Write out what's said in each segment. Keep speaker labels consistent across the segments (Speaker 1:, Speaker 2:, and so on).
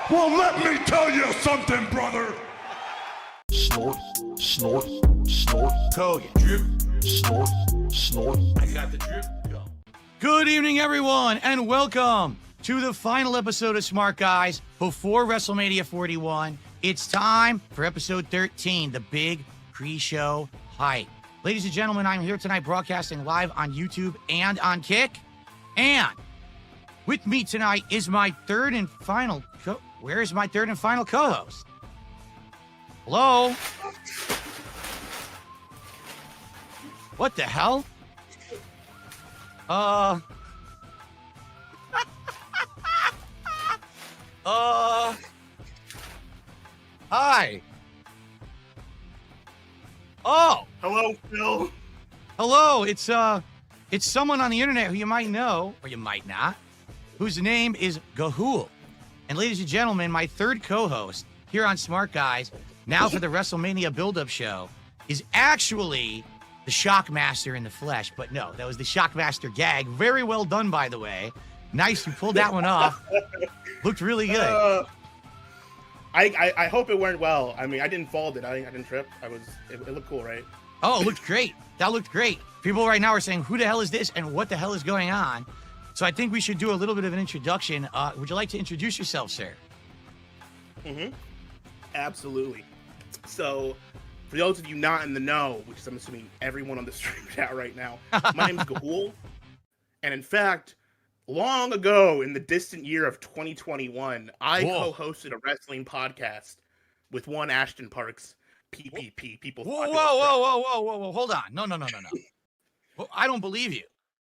Speaker 1: Well, let me tell you something, brother.
Speaker 2: Snort, snort, snort.
Speaker 1: Kogan. Drip.
Speaker 2: Snort, snort.
Speaker 1: I got the drip. Go.
Speaker 3: Good evening, everyone, and welcome to the final episode of Smart Guys before WrestleMania 41. It's time for episode 13, the big pre-show hype. Ladies and gentlemen, I'm here tonight broadcasting live on YouTube and on Kick. And with me tonight is my third and final where is my third and final co-host? Hello? What the hell? Hi. Oh.
Speaker 4: Hello, Phil.
Speaker 3: Hello. It's someone on the internet who you might know, or you might not, whose name is Gahul. And ladies and gentlemen, my third co-host here on Smart Guys, now for the WrestleMania build-up show, is actually the Shockmaster in the flesh. But no, that was the Shockmaster gag. Very well done, by the way. Nice, you pulled that one off. Looked really good.
Speaker 4: I hope it went well. I mean, I didn't fall, did I? I didn't trip. It looked cool, right?
Speaker 3: Oh, it looked great. That looked great. People right now are saying, who the hell is this and what the hell is going on? So I think we should do a little bit of an introduction. Would you like to introduce yourself, sir?
Speaker 4: Mm-hmm. Absolutely. So, for those of you not in the know, which is I'm assuming everyone on the stream chat right now, my name is Gahul. And in fact, long ago in the distant year of 2021, I co-hosted a wrestling podcast with one Ashton Parks, PPP. People.
Speaker 3: Whoa. Hold on. No. Well, I don't believe you.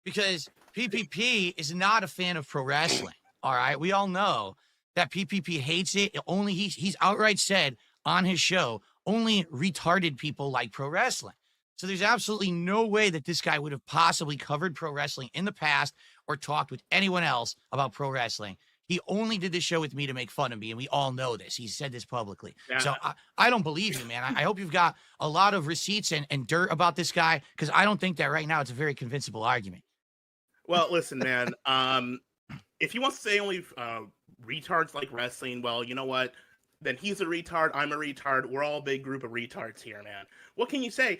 Speaker 3: Because PPP is not a fan of pro wrestling. All right. We all know that PPP hates it. He's outright said on his show, only retarded people like pro wrestling. So there's absolutely no way that this guy would have possibly covered pro wrestling in the past or talked with anyone else about pro wrestling. He only did this show with me to make fun of me, and we all know this. He said this publicly. Yeah. So I don't believe you, man. I hope you've got a lot of receipts and dirt about this guy, because I don't think that right now it's a very convincible argument.
Speaker 4: Well, listen, man. If he wants to say only retards like wrestling, well, you know what? Then he's a retard. I'm a retard. We're all a big group of retards here, man. What can you say?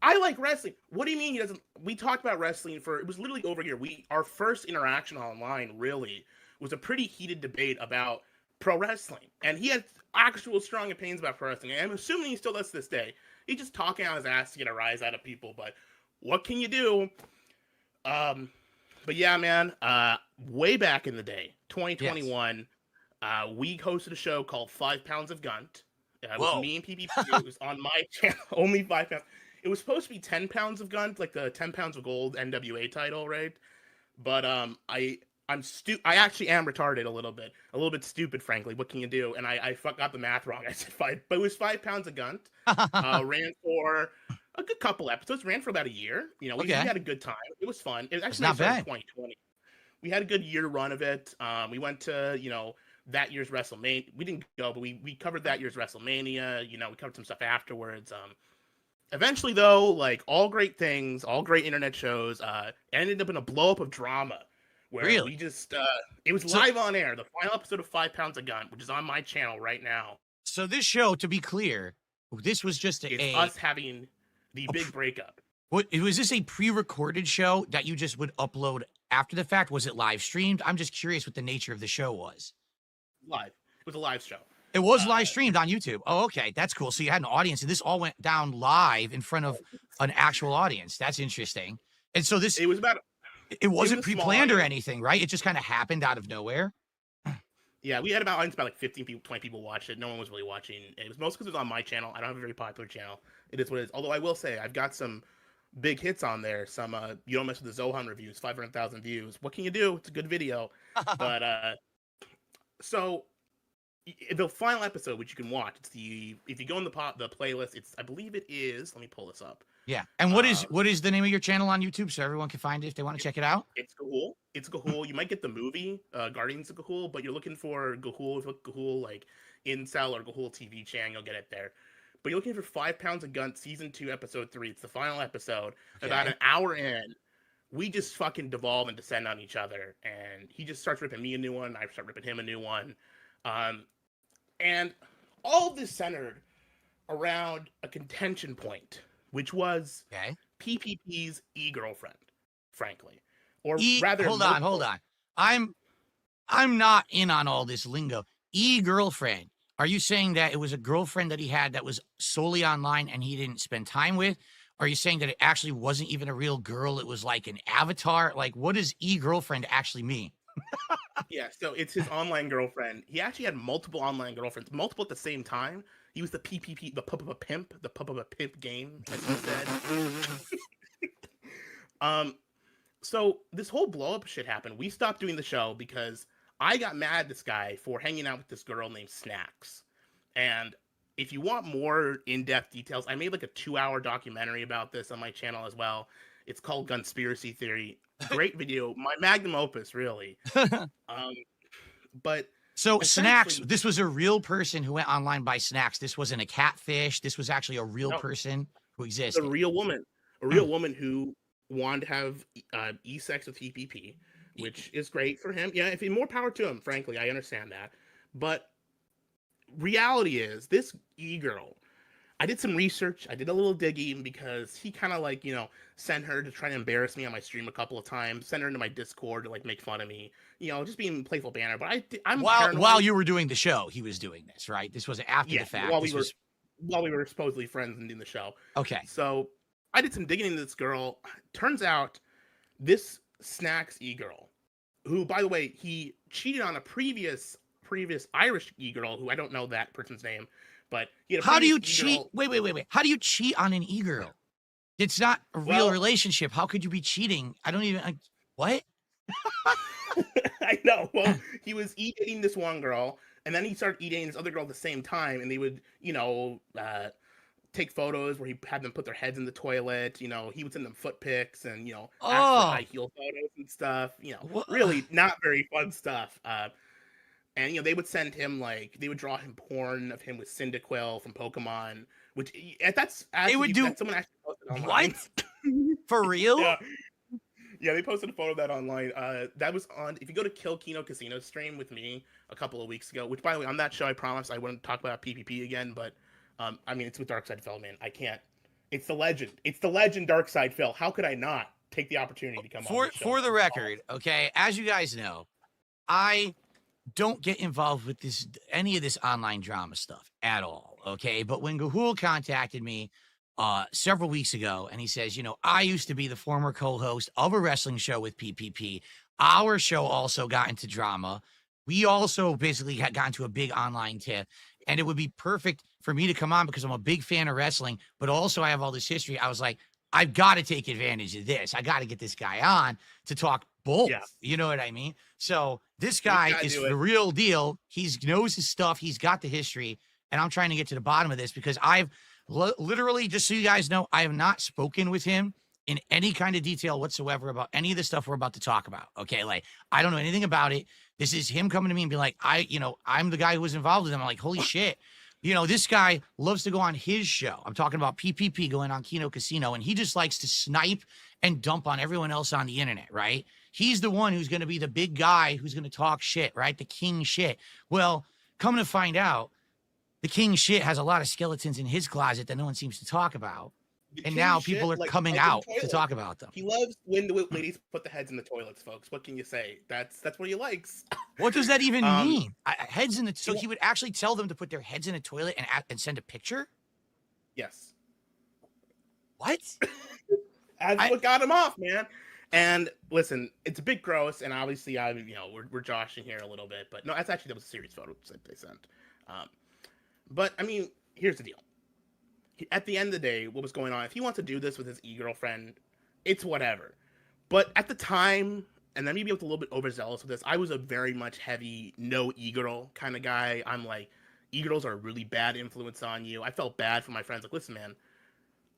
Speaker 4: I like wrestling. What do you mean he doesn't? We talked about wrestling it was literally over here. Our first interaction online really was a pretty heated debate about pro wrestling, and he had actual strong opinions about pro wrestling. And I'm assuming he still does to this day. He's just talking out his ass to get a rise out of people. But what can you do? But yeah, man, way back in the day, 2021, yes. We hosted a show called 5 Pounds of Gunt. It was me and PPP. It was on my channel, only 5 pounds. It was supposed to be 10 pounds of Gunt, like the 10 pounds of gold NWA title, right? But I actually am retarded a little bit stupid, frankly. What can you do? And I got the math wrong. I said 5, but it was 5 pounds of Gunt. Ran for a good couple episodes, ran for about a year. You know, we had a good time. It was fun. It was actually
Speaker 3: not bad.
Speaker 4: 2020. We had a good year run of it. We went to, that year's WrestleMania. We didn't go, but we covered that year's WrestleMania. We covered some stuff afterwards. Eventually, though, like all great things, all great internet shows, ended up in a blow up of drama where we just, it was live on air. The final episode of 5 Pounds of Gunt, which is on my channel right now.
Speaker 3: So this show, to be clear, this was just
Speaker 4: us having the big breakup.
Speaker 3: Was this a pre-recorded show that you just would upload after the fact? Was it live streamed? I'm just curious what the nature of the show was.
Speaker 4: Live. It was a live show.
Speaker 3: It was live streamed on YouTube. Oh, okay. That's cool. So you had an audience, and this all went down live in front of an actual audience. That's interesting. And so it wasn't pre-planned or anything, right? It just kind of happened out of nowhere.
Speaker 4: Yeah, we had about like 15 people, 20 people watched it. No one was really watching. It was mostly because it was on my channel. I don't have a very popular channel. It is what it is. Although I will say, I've got some big hits on there. Some You Don't Mess with the Zohan reviews, 500,000 views. What can you do? It's a good video. But so the final episode, which you can watch, if you go in the playlist, I believe it is. Let me pull this up.
Speaker 3: Yeah. And what is the name of your channel on YouTube so everyone can find it if they want to check it out?
Speaker 4: It's Gahul. It's Gahul. You might get the movie Guardians of Gahul, but you're looking for Gahul. If you look Gahul like Incel or Gahul TV channel, you'll get it there. But you're looking for 5 Pounds of Gunt season 2 episode 3. It's the final episode. Okay. About an hour in, we just fucking devolve and descend on each other, and he just starts ripping me a new one. I start ripping him a new one. And all of this centered around a contention point, which was
Speaker 3: Okay.
Speaker 4: PPP's e-girlfriend, frankly. Or
Speaker 3: E
Speaker 4: rather,
Speaker 3: hold on. I'm not in on all this lingo. E-girlfriend. Are you saying that it was a girlfriend that he had that was solely online and he didn't spend time with? Are you saying that it actually wasn't even a real girl? It was like an avatar? Like, what does e-girlfriend actually mean?
Speaker 4: Yeah, so it's his online girlfriend. He actually had multiple online girlfriends, multiple at the same time. He was the PPP, the pup of a pimp, the pup of a pimp game, as he said. So this whole blow up shit happened. We stopped doing the show because I got mad at this guy for hanging out with this girl named Snacks. And if you want more in-depth details, I made like a 2-hour documentary about this on my channel as well. It's called Conspiracy Theory. Great video, my magnum opus, really. But
Speaker 3: So Snacks,
Speaker 4: essentially,
Speaker 3: this was a real person who went online by Snacks. This wasn't a catfish. This was actually a real
Speaker 4: no,
Speaker 3: person who
Speaker 4: a
Speaker 3: existed.
Speaker 4: real woman, who wanted to have e-sex with PPP, which is great for him. Yeah, if he more power to him, frankly, I understand that. But reality is, this e-girl, I did some research, I did a little digging because he kind of like, sent her to try to embarrass me on my stream a couple of times, sent her into my Discord to like make fun of me, just being playful banner. But I'm
Speaker 3: while you were doing the show, he was doing this, right? This was after the fact.
Speaker 4: While we were supposedly friends and doing the show.
Speaker 3: Okay.
Speaker 4: So I did some digging into this girl. Turns out this Snacks e-girl, who, by the way, he cheated on a previous Irish e-girl, who I don't know that person's name, but he had a
Speaker 3: How do you
Speaker 4: previous
Speaker 3: cheat?
Speaker 4: e-girl.
Speaker 3: Wait. How do you cheat on an e-girl? It's not a real relationship. How could you be cheating? I don't even. What?
Speaker 4: I know. Well, he was e-dating this one girl, and then he started e-dating this other girl at the same time, and they would, take photos where he had them put their heads in the toilet. He would send them foot pics and, ask for high heel photos and stuff. Really not very fun stuff. And, they would send him, they would draw him porn of him with Cyndaquil from Pokemon, which that's actually,
Speaker 3: They would do
Speaker 4: someone actually posted online.
Speaker 3: what? For real?
Speaker 4: Yeah, they posted a photo of that online. That was on, if you go to Kill Kino Casino stream with me a couple of weeks ago, which, by the way, on that show, I promised I wouldn't talk about PPP again, but, it's with darksydephil, man. I can't. It's the legend. It's the legend, darksydephil. How could I not take the opportunity to come on this show?
Speaker 3: For the record, okay, as you guys know, I don't get involved with any of this online drama stuff at all, okay? But when Gahul contacted me several weeks ago, and he says, I used to be the former co-host of a wrestling show with PPP. Our show also got into drama. We also basically had gotten to a big online tip, and it would be perfect for me to come on because I'm a big fan of wrestling, but also I have all this history. I was like, I've got to take advantage of this. I got to get this guy on to talk both. Yeah. You know what I mean? So this guy is the real deal. He knows his stuff. He's got the history, and I'm trying to get to the bottom of this because I've literally, just so you guys know, I have not spoken with him in any kind of detail whatsoever about any of the stuff we're about to talk about. Okay. I don't know anything about it. This is him coming to me and being like, I'm the guy who was involved with him. I'm like, holy shit. This guy loves to go on his show. I'm talking about PPP going on Kino Casino, and he just likes to snipe and dump on everyone else on the internet, right? He's the one who's going to be the big guy who's going to talk shit, right? The king shit. Well, coming to find out, the king shit has a lot of skeletons in his closet that no one seems to talk about. And now people are coming out to talk about them.
Speaker 4: He loves when the ladies put the heads in the toilets, folks. What can you say? That's what he likes.
Speaker 3: What does that even mean? Heads in the so he would actually tell them to put their heads in a toilet and send a picture?
Speaker 4: Yes.
Speaker 3: What?
Speaker 4: That's what got him off, man. And listen, it's a bit gross, and obviously, we're joshing here a little bit, but no, that was a serious photo that they sent. But I mean, here's the deal. At the end of the day, what was going on? If he wants to do this with his e-girlfriend, it's whatever. But at the time, and then maybe I was a little bit overzealous with this, I was a very much heavy no e-girl kind of guy. I'm like, e-girls are a really bad influence on you. I felt bad for my friends. Like, listen, man,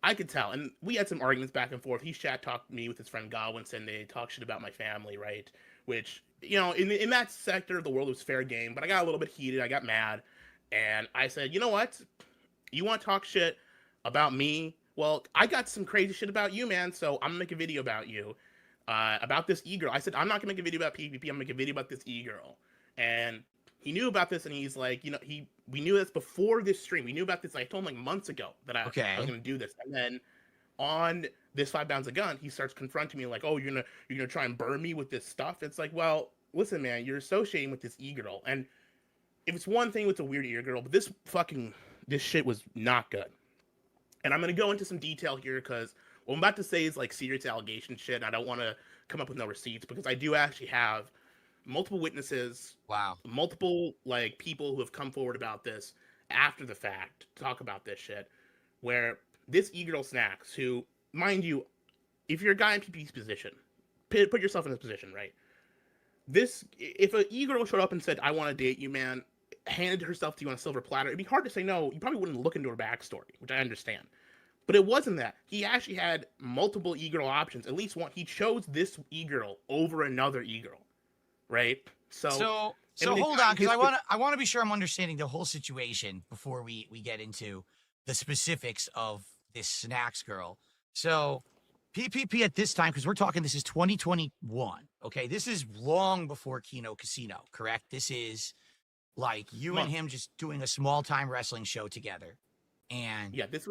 Speaker 4: I could tell. And we had some arguments back and forth. He talked me with his friend Gahul, and they talk shit about my family, right? Which, in that sector of the world, it was fair game. But I got a little bit heated. I got mad. And I said, you know what? You want to talk shit about me? Well, I got some crazy shit about you, man. So I'm going to make a video about you, about this e-girl. I said, I'm not going to make a video about PPP. I'm going to make a video about this e-girl. And he knew about this, and he's like, you know, we knew this before this stream. We knew about this. I told him like months ago that I was
Speaker 3: Okay.
Speaker 4: going to do this, and then on this 5 pounds a gun, he starts confronting me like, oh, you're gonna try and burn me with this stuff. It's like, well, listen, man, you're associating with this e-girl, and if it's one thing with a weird e-girl, but this shit was not good. And I'm gonna go into some detail here because what I'm about to say is like serious allegation shit, and I don't want to come up with no receipts because I do actually have multiple witnesses,
Speaker 3: Wow.
Speaker 4: multiple like people who have come forward about this after the fact to talk about this shit, where this e-girl Snacks, who, mind you, if you're a guy in PP's position, put yourself in this position, right? If an e-girl showed up and said, I want to date you, man, handed herself to you on a silver platter, it'd be hard to say no. You probably wouldn't look into her backstory, which I understand. But it wasn't that. He actually had multiple e-girl options. At least one. He chose this e-girl over another e-girl, right? So
Speaker 3: hold on, because I want to be sure I'm understanding the whole situation before we get into the specifics of this Snacks girl. So PPP at this time, because we're talking, this is 2021. Okay, this is long before Kino Casino, correct? This is like you and him just doing a small time wrestling show together. And
Speaker 4: yeah, this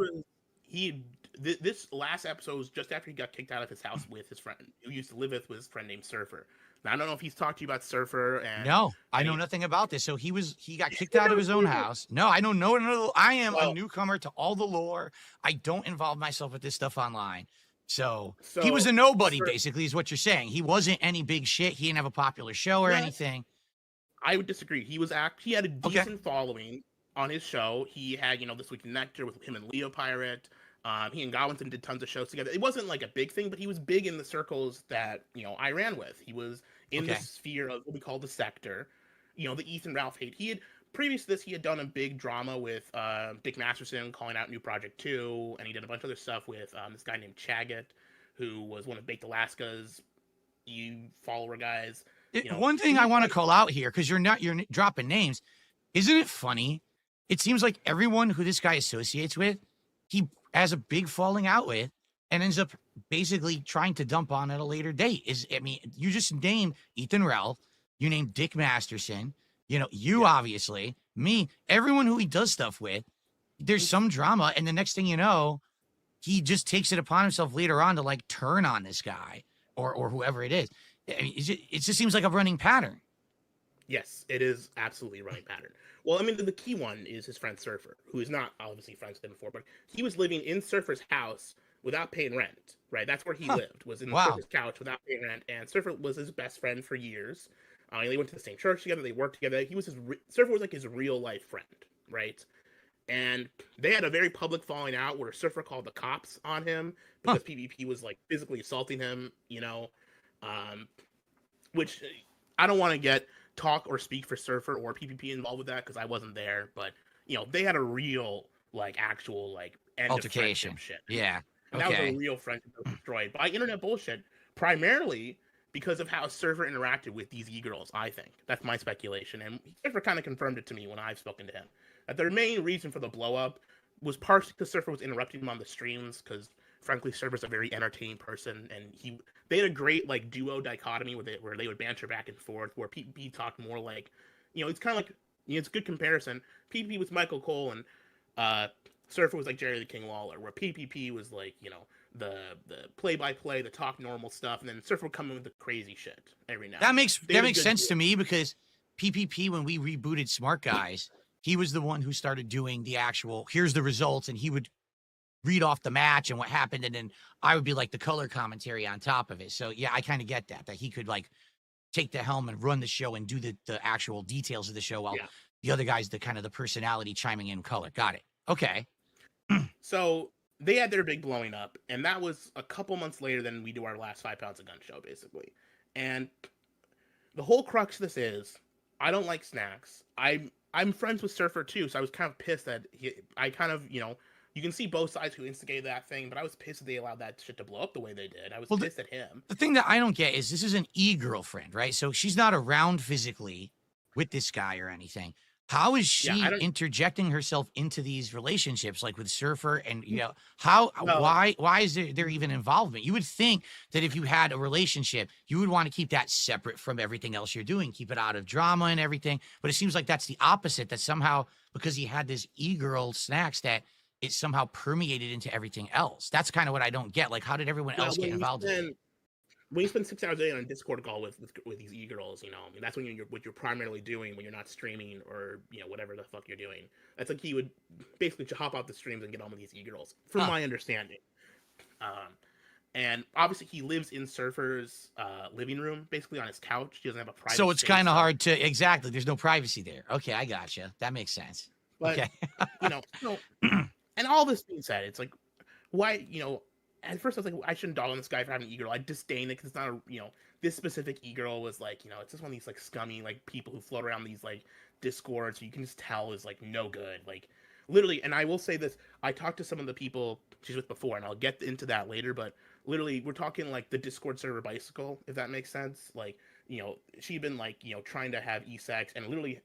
Speaker 4: last episode was just after he got kicked out of his house with his friend who used to live with his friend named Surfer. Now, I don't know if he's talked to you about Surfer. And
Speaker 3: no, I know nothing about this. So he got kicked out of his own house. No, I don't know. No, I am a newcomer to all the lore. I don't involve myself with this stuff online. So he was a nobody, basically, is what you're saying. He wasn't any big shit. He didn't have a popular show or anything.
Speaker 4: I would disagree. He had a decent following on his show. He had, This Week in Nectar with him and Leo Pirate. He and Godwinson did tons of shows together. It wasn't like a big thing, but he was big in the circles that, I ran with. He was in the sphere of what we call the sector, the Ethan Ralph hate. Previous to this, he had done a big drama with Dick Masterson calling out New Project 2, and he did a bunch of other stuff with this guy named Chaggett, who was one of Baked Alaska's follower guys.
Speaker 3: One thing I want to call out here, because you're dropping names, isn't it funny? It seems like everyone who this guy associates with, he has a big falling out with, and ends up basically trying to dump on at a later date. You just named Ethan Ralph, you named Dick Masterson, obviously, me, everyone who he does stuff with, there's some drama, and the next thing you know, he just takes it upon himself later on to like turn on this guy or whoever it is. I mean, it just seems like a running pattern.
Speaker 4: Yes, it is absolutely a running pattern. Well, I mean, the key one is his friend Surfer, who is not obviously friends with him before, but he was living in Surfer's house without paying rent, right? That's where he lived, was in Surfer's couch without paying rent, and Surfer was his best friend for years. They went to the same church together, they worked together. Surfer was like his real life friend, right? And they had a very public falling out where Surfer called the cops on him because PPP was like physically assaulting him, which I don't want to talk or speak for Surfer or PPP involved with that because I wasn't there, but they had a real actual end
Speaker 3: altercation
Speaker 4: of friendship shit.
Speaker 3: Yeah.
Speaker 4: And that was a real friendship that was destroyed by internet bullshit, primarily because of how Surfer interacted with these e-girls, I think. That's my speculation. And Surfer kind of confirmed it to me when I've spoken to him. That the main reason for the blow-up was partially because Surfer was interrupting him on the streams, because, frankly, Surfer's a very entertaining person, and they had a great, duo dichotomy where they would banter back and forth, where PPP talked more it's kind of it's a good comparison. PPP was Michael Cole, and Surfer was like Jerry the King Lawler, where PPP was the play-by-play, the talk normal stuff, and then Surfer would come in with the crazy shit every now.
Speaker 3: That makes sense to me, because PPP, when we rebooted Smart Guys, he was the one who started doing the actual, here's the results, and he would read off the match and what happened, and then I would be like the color commentary on top of it. So yeah, I kind of get that he could take the helm and run the show and do the actual details of the show while the other guy's the kind of the personality chiming in color. Got it. Okay.
Speaker 4: So they had their big blowing up, and that was a couple months later than we do our last 5 pounds of gun show, basically. And the whole crux of this is, I don't like Snacks. I'm friends with Surfer too, so I was kind of pissed that you can see both sides who instigated that thing, but I was pissed that they allowed that shit to blow up the way they did. I was pissed at him.
Speaker 3: The thing that I don't get is this is an e-girlfriend, right? So she's not around physically with this guy or anything. How is
Speaker 4: Yeah,
Speaker 3: she
Speaker 4: I don't.
Speaker 3: interjecting herself into these relationships, like with Surfer? And
Speaker 4: Well,
Speaker 3: why is there even involvement? You would think that if you had a relationship, you would want to keep that separate from everything else you're doing, keep it out of drama and everything. But it seems like that's the opposite. That somehow because he had this e-girl snacks, that it somehow permeated into everything else. That's kind of what I don't get. Like, how did everyone
Speaker 4: well,
Speaker 3: else get involved in it?
Speaker 4: when you spend 6 hours a day on a Discord call with these e-girls, I mean, that's when you're what you're primarily doing when you're not streaming or whatever the fuck you're doing. That's like he would basically hop off the streams and get on with these e-girls, from
Speaker 3: Huh.
Speaker 4: my understanding. Um, and obviously he lives in Surfer's living room, basically on his couch. He doesn't have a private.
Speaker 3: So it's
Speaker 4: space,
Speaker 3: kind of
Speaker 4: so-
Speaker 3: hard to exactly. There's no privacy there. Okay, I gotcha. That makes sense.
Speaker 4: But
Speaker 3: Okay.
Speaker 4: so, and all this being said, it's like, why, at first I was like, I shouldn't dog on this guy for having an e-girl. I disdain it because it's not this specific e-girl was like, it's just one of these like scummy like people who float around these like discords. So you can just tell is like no good. Like literally, and I will say this, I talked to some of the people she's with before, and I'll get into that later, but literally we're talking like the Discord server bicycle, if that makes sense. Like, she'd been like, trying to have e-sex, and literally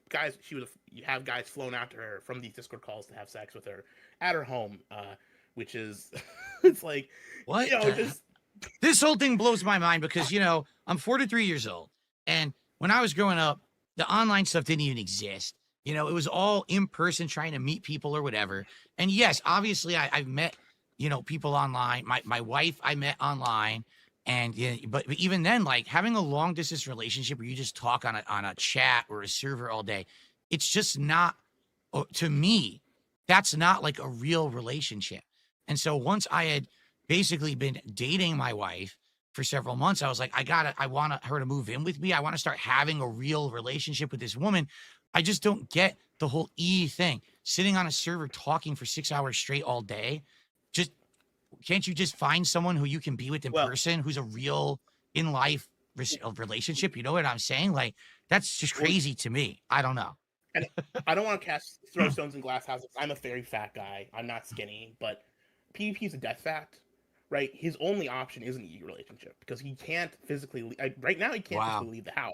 Speaker 4: guys, you have guys flown out to her from these Discord calls to have sex with her at her home, which is it's like,
Speaker 3: What?
Speaker 4: just
Speaker 3: This whole thing blows my mind because, I'm 43 years old. And when I was growing up, the online stuff didn't even exist. It was all in person, trying to meet people or whatever. And yes, obviously I've met, people online. My wife, I met online. And but even then, like having a long distance relationship where you just talk on a chat or a server all day, it's just not, to me, that's not like a real relationship. And so once I had basically been dating my wife for several months, I was like, I want her to move in with me. I want to start having a real relationship with this woman. I just don't get the whole thing. Sitting on a server talking for 6 hours straight all day. Just can't you just find someone who you can be with in
Speaker 4: Well-
Speaker 3: person, who's a real in life relationship? You know what I'm saying? Like, that's just crazy to me. I don't know.
Speaker 4: and I don't want to throw stones in glass houses. I'm a very fat guy. I'm not skinny, but PvP is a death fact, right? His only option is an e relationship because he can't physically. Right now, he can't
Speaker 3: Wow.
Speaker 4: physically leave the house.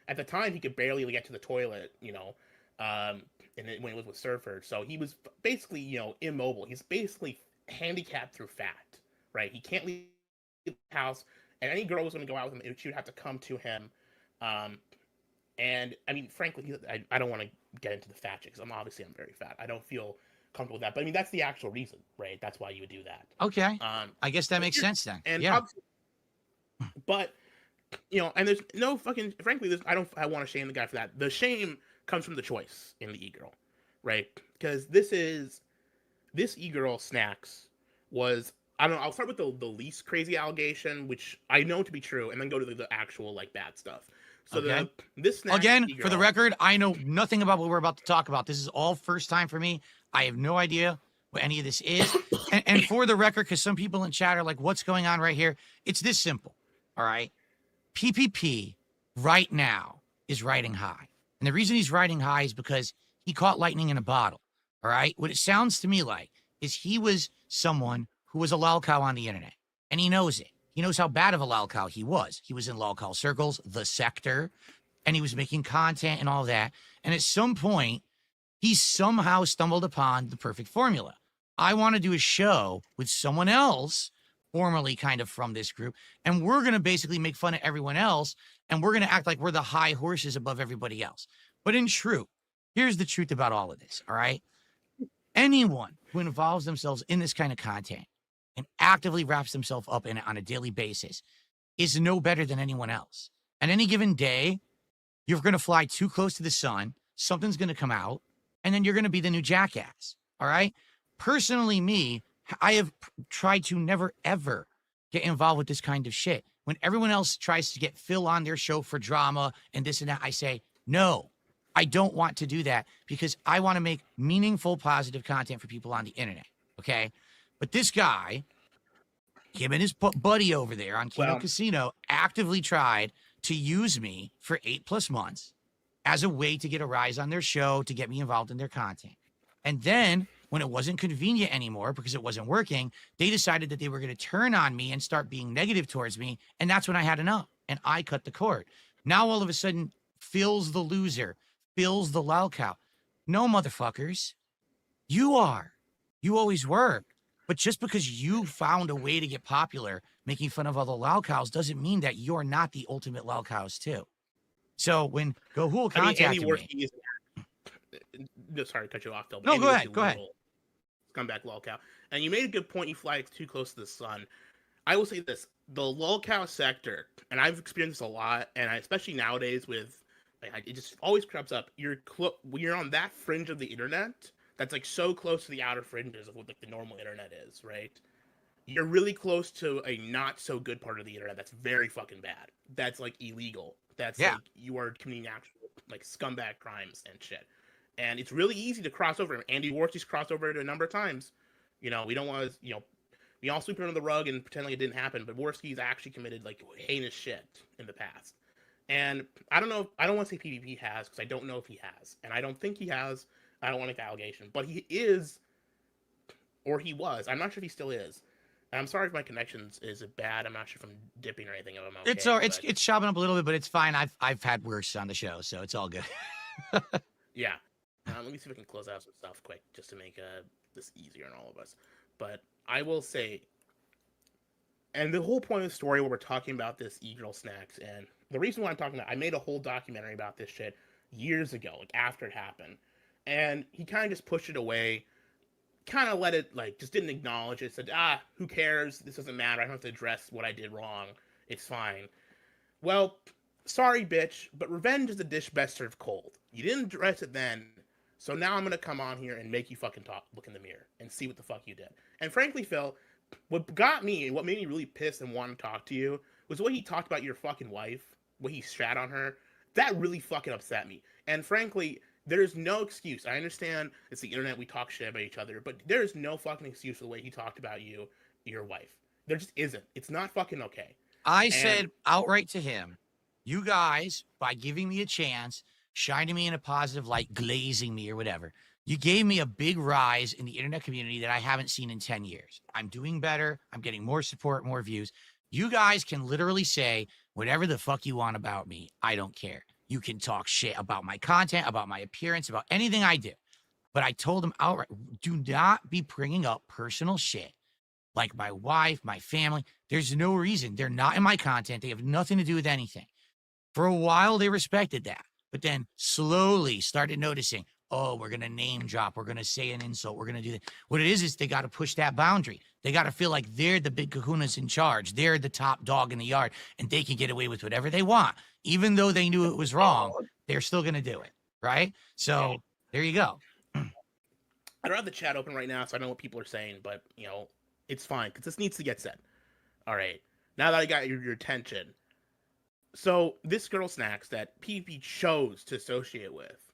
Speaker 4: At the time, he could barely get to the toilet. And when he was with Surfer, so he was basically immobile. He's basically handicapped through fat, right? He can't leave the house, and any girl was going to go out with him, she would have to come to him. And I mean, frankly, I don't want to get into the fat shit because I'm very fat. I don't feel comfortable with that. But I mean, that's the actual reason, right? That's why you would do that.
Speaker 3: Okay. I guess that
Speaker 4: but
Speaker 3: makes sense then.
Speaker 4: And
Speaker 3: Yeah.
Speaker 4: but and there's no fucking, frankly, I want to shame the guy for that. The shame comes from the choice in the e-girl, right? Because this e-girl snacks was, I don't know, I'll start with the least crazy allegation, which I know to be true, and then go to the actual like bad stuff. So
Speaker 3: Okay.
Speaker 4: this snacks
Speaker 3: Again,
Speaker 4: e-girl,
Speaker 3: for the record, I know nothing about what we're about to talk about. This is all first time for me. I have no idea what any of this is. And for the record, because some people in chat are like, what's going on right here? It's this simple. All right. PPP right now is riding high. And the reason he's riding high is because he caught lightning in a bottle. All right. What it sounds to me like is he was someone who was a lolcow on the internet, and he knows it. He knows how bad of a lolcow he was. He was in lolcow circles, the sector, and he was making content and all that. And at some point, he somehow stumbled upon the perfect formula. I want to do a show with someone else, formerly kind of from this group, and we're going to basically make fun of everyone else, and we're going to act like we're the high horses above everybody else. But in truth, here's the truth about all of this, all right? Anyone who involves themselves in this kind of content and actively wraps themselves up in it on a daily basis is no better than anyone else. At any given day, you're going to fly too close to the sun, something's going to come out, and then you're going to be the new jackass, all right? Personally, I have tried to never, ever get involved with this kind of shit. When everyone else tries to get Phil on their show for drama and this and that, I say, no, I don't want to do that because I want to make meaningful, positive content for people on the internet, okay? But this guy, him and his buddy over there on Kino Casino, actively tried to use me for 8+ months as a way to get a rise on their show, to get me involved in their content. And then when it wasn't convenient anymore because it wasn't working, they decided that they were going to turn on me and start being negative towards me. And that's when I had enough and I cut the cord. Now, all of a sudden, Phil's the loser. Bill's the lolcow. No, motherfuckers. You are. You always were. But just because you found a way to get popular making fun of other lolcows doesn't mean that you're not the ultimate lolcows too. So when Gahul contacted me,
Speaker 4: sorry to cut you off, Phil.
Speaker 3: No, go ahead. Go ahead.
Speaker 4: Scumbag lolcow. And you made a good point. You fly too close to the sun. I will say this: the lolcow sector, and I've experienced this a lot, and especially nowadays with, it just always creeps up. When you're on that fringe of the internet, that's like so close to the outer fringes of what like the normal internet is, right? You're really close to a not so good part of the internet that's very fucking bad. That's like illegal. That's like you are committing actual like scumbag crimes and shit. And it's really easy to cross over. Andy Warsi's crossed over it a number of times. We don't want to, we all sweep it under the rug and pretend like it didn't happen. But Warski's actually committed like heinous shit in the past. And I don't know. I don't want to say PPP has because I don't know if he has, and I don't think he has. I don't want to make the allegation, but he is, or he was. I'm not sure if he still is. And I'm sorry if my connections is bad. I'm not sure if I'm dipping or anything. If I'm okay,
Speaker 3: it's chopping up a little bit, but it's fine. I've had worse on the show, so it's all good.
Speaker 4: Yeah. Let me see if I can close out some stuff quick just to make this easier on all of us. But I will say, and the whole point of the story where we're talking about this e-girl snacks, and the reason why I'm talking about, I made a whole documentary about this shit years ago, like after it happened. And he kind of just pushed it away, kind of let it, like, just didn't acknowledge it, said, who cares? This doesn't matter. I don't have to address what I did wrong. It's fine. Well, sorry, bitch, but revenge is a dish best served cold. You didn't address it then, so now I'm going to come on here and make you fucking look in the mirror and see what the fuck you did. And frankly, Phil, what got me and what made me really pissed and want to talk to you was what he talked about your fucking wife, what he shat on her. That really fucking upset me. And frankly, there's no excuse. I understand it's the internet, we talk shit about each other, but there's no fucking excuse for the way he talked about your wife. There just isn't. It's not fucking okay.
Speaker 3: I said outright to him, you guys, by giving me a chance, shining me in a positive light, glazing me or whatever, you gave me a big rise in the internet community that I haven't seen in 10 years. I'm doing better. I'm getting more support, more views. You guys can literally say whatever the fuck you want about me. I don't care. You can talk shit about my content, about my appearance, about anything I do. But I told him outright, do not be bringing up personal shit like my wife, my family. There's no reason. They're not in my content. They have nothing to do with anything. For a while, they respected that. But then slowly started noticing, oh, we're going to name drop. We're going to say an insult. We're going to do that. What it is they got to push that boundary. They got to feel like they're the big kahunas in charge. They're the top dog in the yard, and they can get away with whatever they want. Even though they knew it was wrong, they're still going to do it, right? So there you go.
Speaker 4: I don't have the chat open right now, so I don't know what people are saying, but, it's fine, because this needs to get said. All right. Now that I got your attention. So this girl snacks that PPP chose to associate with,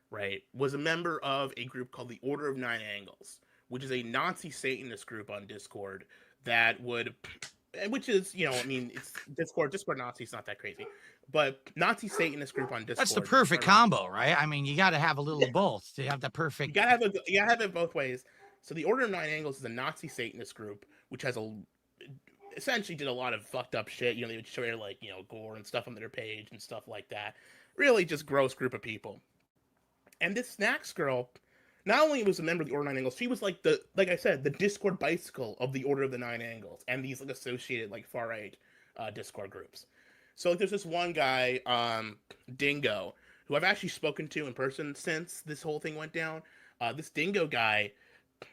Speaker 4: right, was a member of a group called the Order of Nine Angles, which is a Nazi Satanist group on Discord that would, which is, it's Discord Nazi, it's not that crazy, but Nazi Satanist group on Discord.
Speaker 3: That's the perfect combo, right? I mean, you got to have a little of both to have the perfect.
Speaker 4: You gotta have it both ways. So the Order of Nine Angles is a Nazi Satanist group, which has essentially did a lot of fucked up shit. They would share gore and stuff on their page and stuff like that. Really just gross group of people. And this snacks girl, not only was a member of the Order of Nine Angles, she was like I said, the Discord bicycle of the Order of the Nine Angles and these associated far right Discord groups. So there's this one guy, Dingo, who I've actually spoken to in person since this whole thing went down. This Dingo guy,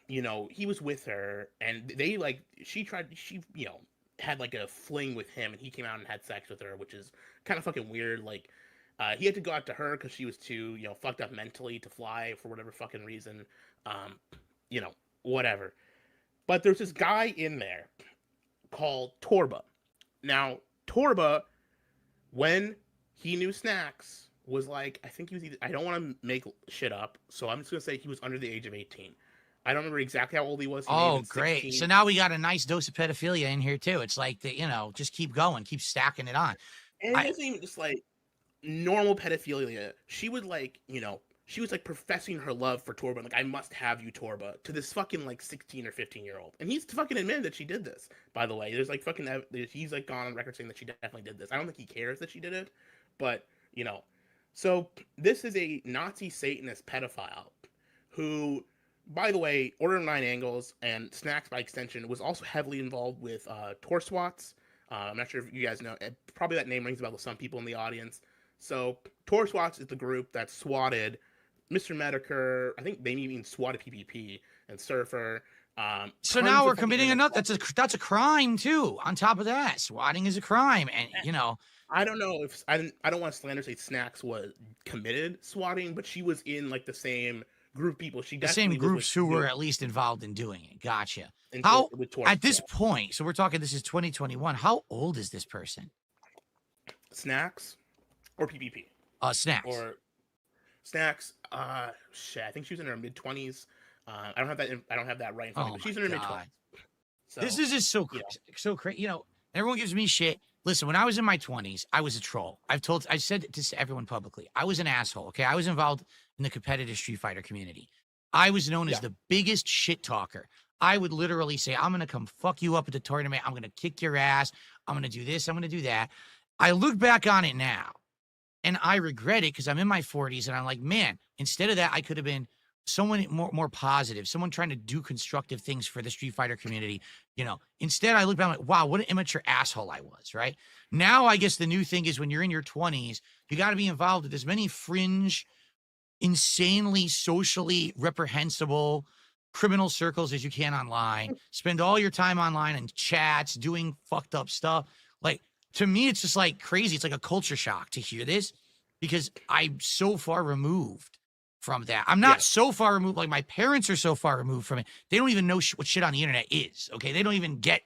Speaker 4: he was with her, and they she had a fling with him, and he came out and had sex with her, which is kind of fucking weird. He had to go out to her because she was too, fucked up mentally to fly for whatever fucking reason. Whatever. But there's this guy in there called Torba. Now, Torba, when he knew Snacks, was I think he was I don't want to make shit up, so I'm just going to say he was under the age of 18. I don't remember exactly how old he was.
Speaker 3: Oh, great. So now we got a nice dose of pedophilia in here, too. It's just keep going, keep stacking it on.
Speaker 4: And it wasn't even just normal pedophilia. She would she was professing her love for Torba. I must have you, Torba, to this fucking 16 or 15-year-old. And he's fucking admitted that she did this, by the way. There's he's gone on record saying that she definitely did this. I don't think he cares that she did it, but, So this is a Nazi Satanist pedophile who, by the way, Order of Nine Angles and Snacks by extension was also heavily involved with Tor Swats. I'm not sure if you guys know. Probably that name rings a bell to some people in the audience. So Tor Swats is the group that swatted Mr. Medicare. I think they even swatted PPP and Surfer.
Speaker 3: So now we're committing another. That's a crime too. On top of that, swatting is a crime, and you know.
Speaker 4: I don't know if I don't want to slander say Snacks was committed swatting, but she was in like the same group of people. She
Speaker 3: The same
Speaker 4: definitely was
Speaker 3: groups who were at least involved in doing it. Gotcha.
Speaker 4: with
Speaker 3: How
Speaker 4: Tor
Speaker 3: at this
Speaker 4: Swats.
Speaker 3: point? So we're talking. This is 2021. How old is this person?
Speaker 4: Snacks or PPP
Speaker 3: Snacks.
Speaker 4: or Snacks. Shit. I think she was in her mid-20s. I don't have that. I don't have that right in front of me. But she's in her mid-20s. So,
Speaker 3: This is just so so crazy. You know, everyone gives me shit. Listen, when I was in my 20s, I was a troll. I said it to everyone publicly. I was an asshole. Okay, I was involved in the competitive Street Fighter community. I was known as the biggest shit talker. I would literally say, "I'm gonna come fuck you up at the tournament. I'm gonna kick your ass. I'm gonna do this. I'm gonna do that." I look back on it now, and I regret it because I'm in my 40s, and I'm like, man, instead of that, I could have been someone more positive, someone trying to do constructive things for the Street Fighter community. You know, instead I look back, I'm like, wow, what an immature asshole I was, right? Now, I guess the new thing is when you're in your 20s, you got to be involved with as many fringe, insanely socially reprehensible criminal circles as you can online. Spend all your time online and chats, doing fucked up stuff. Like, to me, it's just like crazy. It's like a culture shock to hear this because I'm so far removed from that. I'm not so far removed. Like, my parents are so far removed from it. They don't even know what shit on the internet is. Okay. They don't even get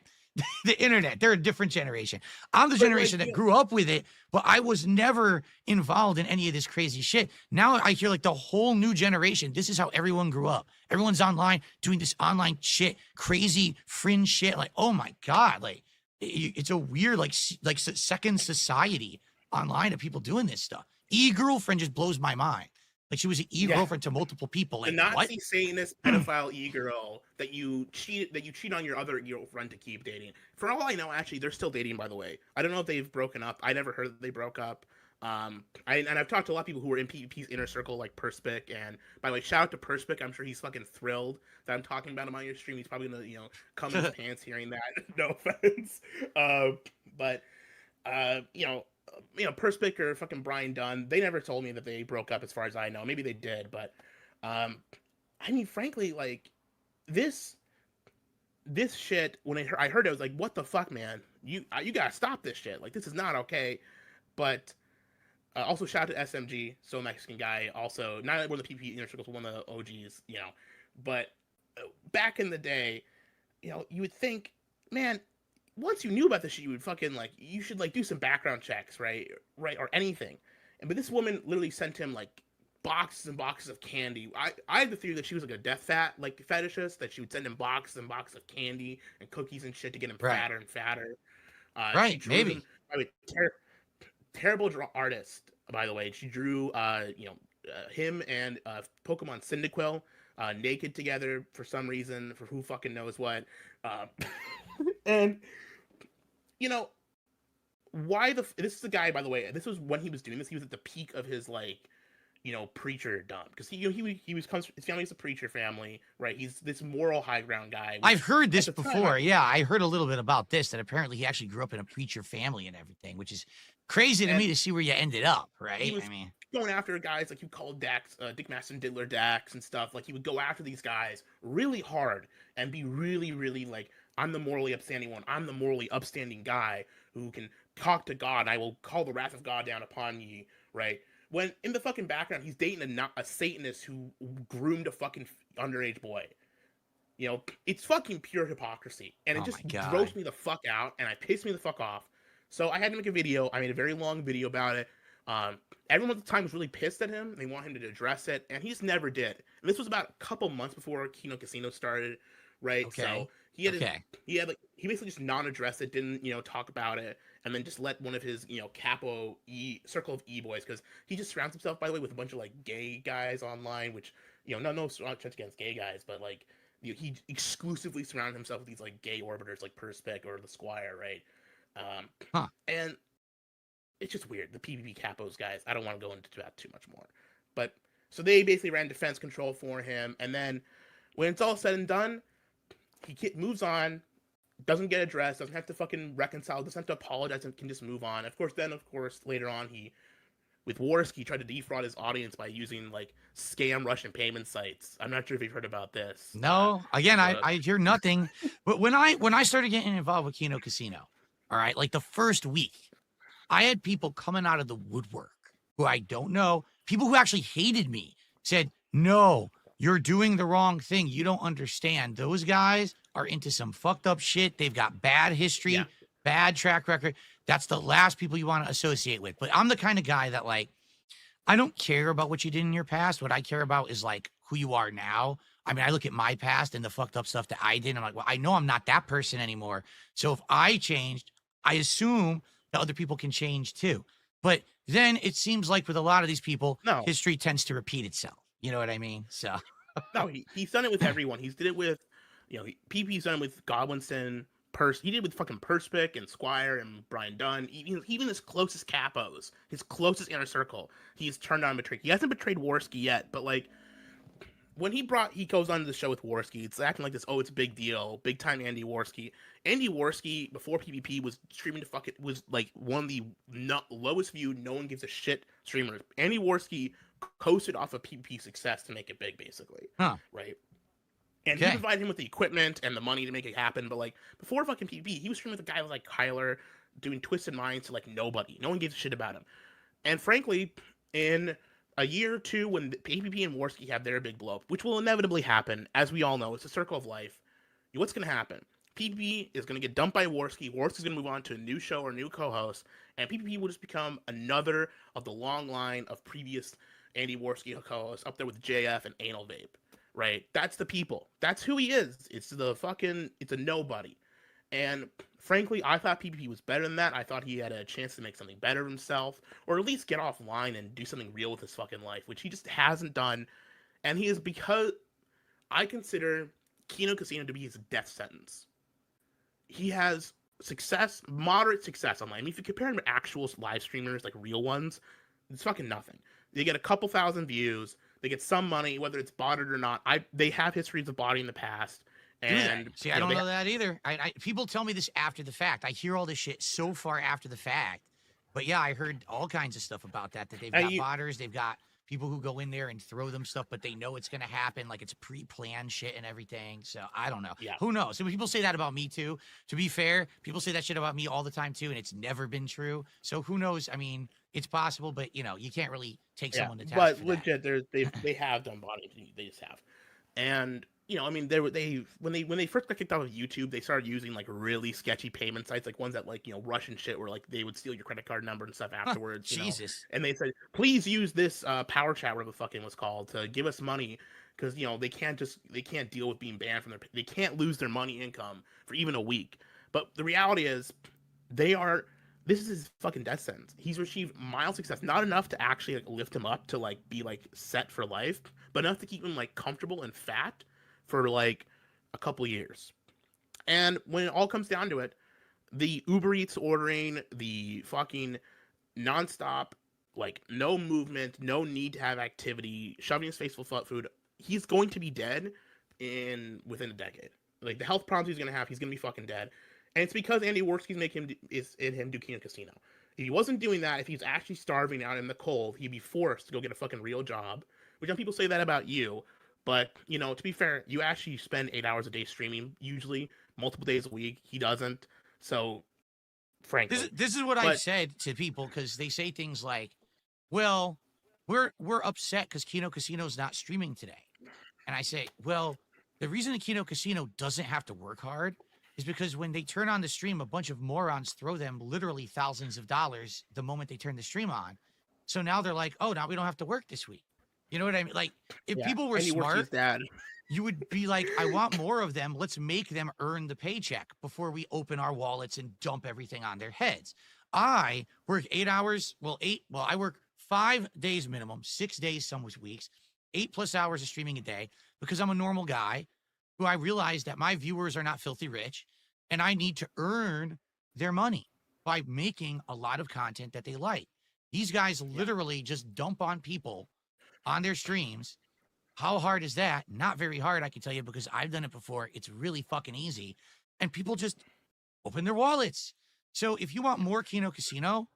Speaker 3: the internet. They're a different generation. I'm the generation that grew up with it, but I was never involved in any of this crazy shit. Now I hear like the whole new generation. This is how everyone grew up. Everyone's online doing this online shit, crazy fringe shit. Like, oh my God. Like, it's a weird, like second society online of people doing this stuff. E-girlfriend just blows my mind. Like, she was an e-girlfriend to multiple people. Like,
Speaker 4: the Nazi
Speaker 3: what?
Speaker 4: Satanist pedophile e-girl that you cheat on your other girlfriend to keep dating. For all I know, actually, they're still dating. By the way, I don't know if they've broken up. I never heard that they broke up. I've talked to a lot of people who were in PvP's inner circle, like Perspic. And by the way, shout out to Perspic. I'm sure he's fucking thrilled that I'm talking about him on your stream. He's probably gonna come in his pants hearing that. No offense, but Perspic or fucking Brian Dunn, they never told me that they broke up as far as I know. Maybe they did, but I mean, frankly, like this shit, when I heard it, I was like, what the fuck, man? You gotta stop this shit. Like, this is not okay. But also shout out to SMG, so Mexican guy, also not one of the PP inner circles, but one of the OGs, but back in the day, you would think, man, once you knew about this shit, you would fucking you should do some background checks, right, or anything. But this woman literally sent him boxes and boxes of candy. I had the theory that she was like a death fetishist, that she would send him boxes and boxes of candy and cookies and shit to get him fatter and fatter.
Speaker 3: Right, maybe.
Speaker 4: Terrible artist, by the way. She drew him and Pokemon Cyndaquil naked together for some reason, for who fucking knows what. And this is the guy, by the way, this was when he was doing this, he was at the peak of his preacher dump, because his family's a preacher family, right? He's this moral high ground guy.
Speaker 3: I've heard this before. Yeah, I heard a little bit about this, that apparently he actually grew up in a preacher family and everything, which is crazy to me to see where you ended up, right?
Speaker 4: He was going after guys like you called Dax, Dick Master Diddler Dax and stuff. Like, he would go after these guys really hard and be really, really like, I'm the morally upstanding one. I'm the morally upstanding guy who can talk to God. I will call the wrath of God down upon ye, right? When in the fucking background, he's dating a Satanist who groomed a fucking underage boy. It's fucking pure hypocrisy. And it just grossed me the fuck out, and it pissed me the fuck off. So I had to make a video. I made a very long video about it. Everyone at the time was really pissed at him. They want him to address it, and he just never did. And this was about a couple months before Kino Casino started, right?
Speaker 3: Okay.
Speaker 4: So he basically just non-addressed it, didn't talk about it, and then just let one of his capo circle of boys, because he just surrounds himself, by the way, with a bunch of gay guys online, which no offense against gay guys, but he exclusively surrounded himself with these gay orbiters like Perspic or the Squire, right? And it's just weird. The PPP capos guys. I don't want to go into that too much more. But so they basically ran defense control for him, and then when it's all said and done, he moves on, doesn't get addressed, doesn't have to fucking reconcile, doesn't have to apologize, and can just move on. Of course, later on, with Worski, tried to defraud his audience by using like scam Russian payment sites. I'm not sure if you've heard about this.
Speaker 3: No, again, I hear nothing. But when I started getting involved with Kino Casino, all right, like the first week, I had people coming out of the woodwork who I don't know, people who actually hated me, said, no, you're doing the wrong thing. You don't understand. Those guys are into some fucked up shit. They've got bad history, bad track record. That's the last people you want to associate with. But I'm the kind of guy that, like, I don't care about what you did in your past. What I care about is like who you are now. I mean, I look at my past and the fucked up stuff that I did. And I'm like, well, I know I'm not that person anymore. So if I changed, I assume that other people can change too. But then it seems like with a lot of these people, history tends to repeat itself. You know what I mean? So
Speaker 4: no, he's done it with everyone. He's did it with, PP's done it with Godwinson, he did it with fucking Perspic and Squire and Brian Dunn. Even his closest capos, his closest inner circle, he's turned on and betrayed. He hasn't betrayed Worski yet, but like when he goes on to the show with Worski, it's acting like this, it's a big deal, big time Andy Worski. Andy Worski, before PPP, was streaming to was like one of the lowest viewed, no one gives a shit streamers. Andy Worski coasted off of PPP success to make it big, basically. Right? And he provided him with the equipment and the money to make it happen. But like before fucking PPP, he was streaming with a guy like Kyler, doing Twisted Minds to like nobody. No one gives a shit about him. And frankly, in a year or two, when PPP and Worski have their big blow up, which will inevitably happen, as we all know, it's a circle of life. What's going to happen? PPP is going to get dumped by Worski. Worski's going to move on to a new show or a new co-host, and PPP will just become another of the long line of previous Andy Worski co-hosts up there with JF and Anal Vape. Right? That's the people. That's who he is. It's a nobody. And frankly, I thought PPP was better than that. I thought he had a chance to make something better of himself, or at least get offline and do something real with his fucking life, which he just hasn't done. And he is, because I consider Kino Casino to be his death sentence. He has success, moderate success online. I mean, if you compare him to actual live streamers, like real ones, it's fucking nothing. They get a couple thousand views. They get some money, whether it's botted or not. They have histories of botting in the past. And
Speaker 3: see, I don't know that either. People tell me this after the fact. I hear all this shit so far after the fact. But yeah, I heard all kinds of stuff about that they've got botters, they've got people who go in there and throw them stuff, but they know it's going to happen. Like it's pre-planned shit and everything. So I don't know. Yeah. Who knows? So people say that about me too. To be fair, people say that shit about me all the time too, and it's never been true. So who knows? I mean, it's possible, but you can't really take someone to task.
Speaker 4: But
Speaker 3: for
Speaker 4: legit, they have done botting. They just have. And I mean, when they first got kicked out of YouTube, they started using like really sketchy payment sites, like ones that like Russian shit, where like they would steal your credit card number and stuff afterwards.
Speaker 3: Jesus.
Speaker 4: And they said, please use this power chat, whatever the fucking was called, to give us money, because they can't deal with being banned from they can't lose their money income for even a week. But the reality is, this is his fucking death sentence. He's achieved mild success, not enough to actually like lift him up to like be like set for life, but enough to keep him like comfortable and fat for like a couple years. And when it all comes down to it, the Uber Eats ordering, the fucking nonstop, like no movement, no need to have activity, shoving his face full of food, he's going to be dead within a decade. Like the health problems he's gonna have, he's gonna be fucking dead. And it's because Andy Worski's in him do Kino Casino. If he wasn't doing that, if he's actually starving out in the cold, he'd be forced to go get a fucking real job. Which some people say that about you. But, to be fair, you actually spend 8 hours a day streaming, usually, multiple days a week. He doesn't. So, frankly.
Speaker 3: This is what I said to people, because they say things like, well, we're upset because Kino Casino's not streaming today. And I say, well, the reason the Kino Casino doesn't have to work hard is because when they turn on the stream, a bunch of morons throw them literally thousands of dollars the moment they turn the stream on. So now they're like, oh, now we don't have to work this week. You know what I mean? Like, if people were smart, you would be like, I want more of them. Let's make them earn the paycheck before we open our wallets and dump everything on their heads. I work 8 hours. I work 5 days minimum, 6 days some weeks, 8+ hours of streaming a day, because I'm a normal guy who I realize that my viewers are not filthy rich and I need to earn their money. by making a lot of content that they like. These guys literally just dump on people on their streams. How hard is that? Not very hard, I can tell you, because I've done it before. It's really fucking easy. And people just open their wallets. So if you want more Kino Casino,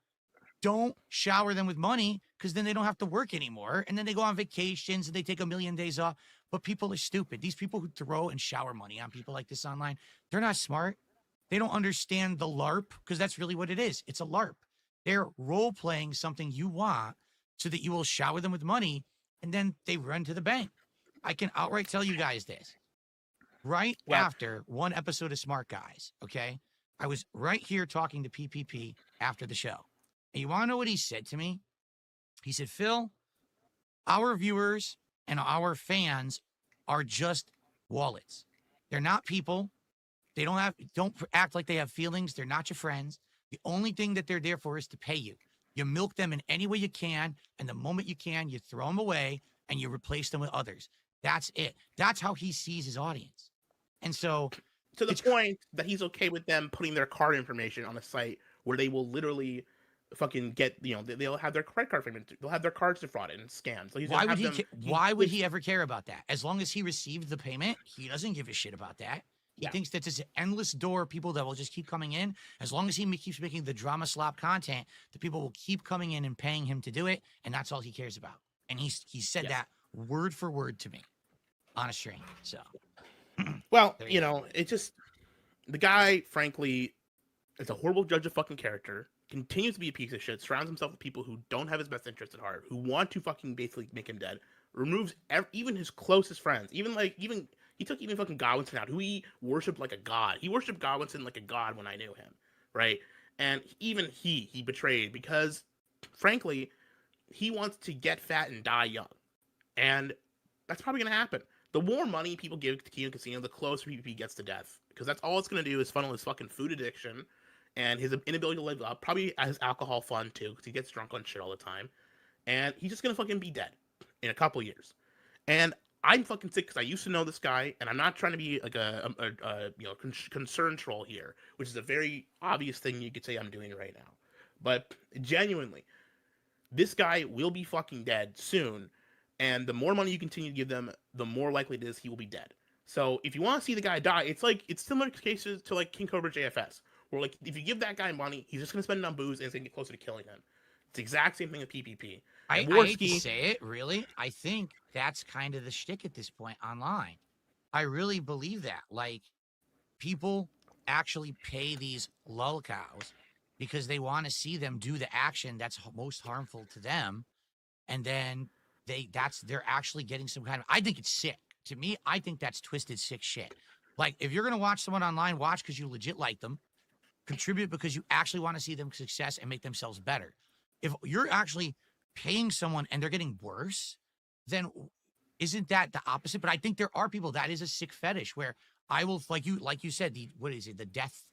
Speaker 3: don't shower them with money, because then they don't have to work anymore. And then they go on vacations and they take a million days off. But people are stupid. These people who throw and shower money on people like this online, they're not smart. They don't understand the LARP, because that's really what it is. It's a LARP. They're role playing something you want so that you will shower them with money, and then they run to the bank. I can outright tell you guys this. Right after one episode of Smart Guys, okay, I was right here talking to PPP after the show. And you want to know what he said to me? He said, Phil, our viewers and our fans are just wallets. They're not people. They don't act like they have feelings. They're not your friends. The only thing that they're there for is to pay you. You milk them in any way you can, and the moment you can, you throw them away and you replace them with others. That's it. That's how he sees his audience. And so,
Speaker 4: to the point that he's okay with them putting their card information on a site where they will literally fucking get, they'll have their credit card payment, they'll have their cards defrauded and scammed. So he's
Speaker 3: why would he ever care about that? As long as he received the payment, he doesn't give a shit about that. He thinks that there's an endless door of people that will just keep coming in. As long as he keeps making the drama slop content, the people will keep coming in and paying him to do it, and that's all he cares about. And he said that word for word to me on a stream. So,
Speaker 4: well, it just, the guy, frankly, is a horrible judge of fucking character, continues to be a piece of shit, surrounds himself with people who don't have his best interest at heart, who want to fucking basically make him dead, removes even his closest friends, even he took even fucking Godwinson out, who he worshipped like a god. He worshipped Godwinson like a god when I knew him, right? And even he betrayed, because, frankly, he wants to get fat and die young. And that's probably going to happen. The more money people give to Kino Casino, the closer PPP gets to death. Because that's all it's going to do is funnel his fucking food addiction and his inability to live up. Probably his alcohol fun, too, because he gets drunk on shit all the time. And he's just going to fucking be dead in a couple years. And I'm fucking sick, because I used to know this guy, and I'm not trying to be like a concern troll here, which is a very obvious thing you could say I'm doing right now. But genuinely, this guy will be fucking dead soon, and the more money you continue to give them, the more likely it is he will be dead. So if you want to see the guy die, it's similar cases to like King Cobra JFS, where like if you give that guy money, he's just gonna spend it on booze and it's gonna get closer to killing him. It's the exact same thing with PPP.
Speaker 3: I hate to say it, really. I think that's kind of the shtick at this point online. I really believe that. Like, people actually pay these lolcows because they want to see them do the action that's most harmful to them, and then they're actually getting some kind of. I think it's sick. To me, I think that's twisted, sick shit. Like, if you're gonna watch someone online, watch because you legit like them, contribute because you actually want to see them success and make themselves better. If you're actually paying someone and they're getting worse, then isn't that the opposite? But I think there are people that is a sick fetish where I will, like you said, the death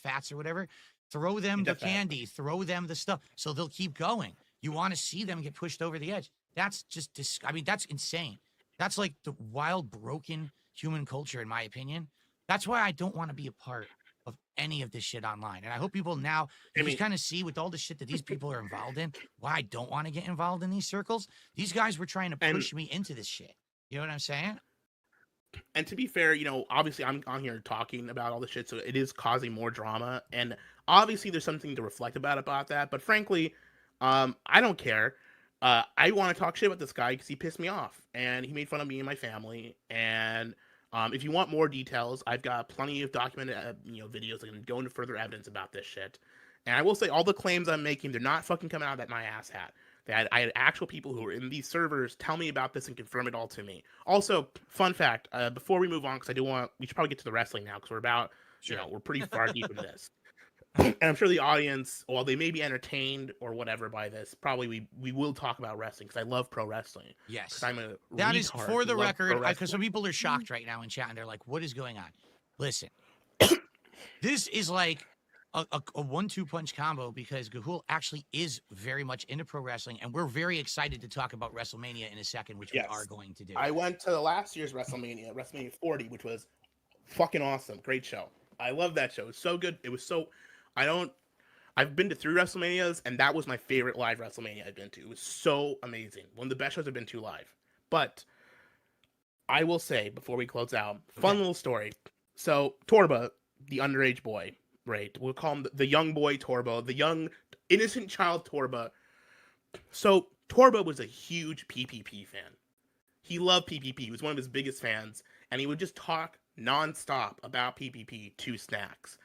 Speaker 3: fats or whatever, throw them the candy, throw them the stuff, so they'll keep going. You want to see them get pushed over the edge. That's just, that's insane. That's like the wild, broken human culture, in my opinion. That's why I don't want to be a part of any of this shit online. And I hope people now just kind of see, with all the shit that these people are involved in, why I don't want to get involved in these circles. These guys were trying to push me into this shit. You know what I'm saying?
Speaker 4: And to be fair, obviously I'm on here talking about all this shit, so it is causing more drama. And obviously there's something to reflect about that. But frankly, I don't care. I want to talk shit about this guy because he pissed me off and he made fun of me and my family. And if you want more details, I've got plenty of documented videos that can go into further evidence about this shit. And I will say, all the claims I'm making, they're not fucking coming out of my ass hat. I had actual people who were in these servers tell me about this and confirm it all to me. Also, fun fact, before we move on, because we should probably get to the wrestling now, because we're about, we're pretty far deep into this. And I'm sure the audience, while they may be entertained or whatever by this, probably we will talk about wrestling, because I love pro wrestling.
Speaker 3: Yes.
Speaker 4: That
Speaker 3: is for the record, because some people are shocked right now in chat, and they're like, what is going on? Listen, this is like a 1-2 punch combo, because Gahul actually is very much into pro wrestling, and we're very excited to talk about WrestleMania in a second, which we are going to do.
Speaker 4: I went to last year's WrestleMania 40, which was fucking awesome. Great show. I love that show. It's so good. It was so... I've been to 3 WrestleManias, and that was my favorite live WrestleMania I've been to. It was so amazing. One of the best shows I've been to live. But I will say, before we close out, fun little story. So, Torba, the underage boy, right? We'll call him the young boy Torba, the young, innocent child Torba. So, Torba was a huge PPP fan. He loved PPP. He was one of his biggest fans, and he would just talk nonstop about PPP to Snacks.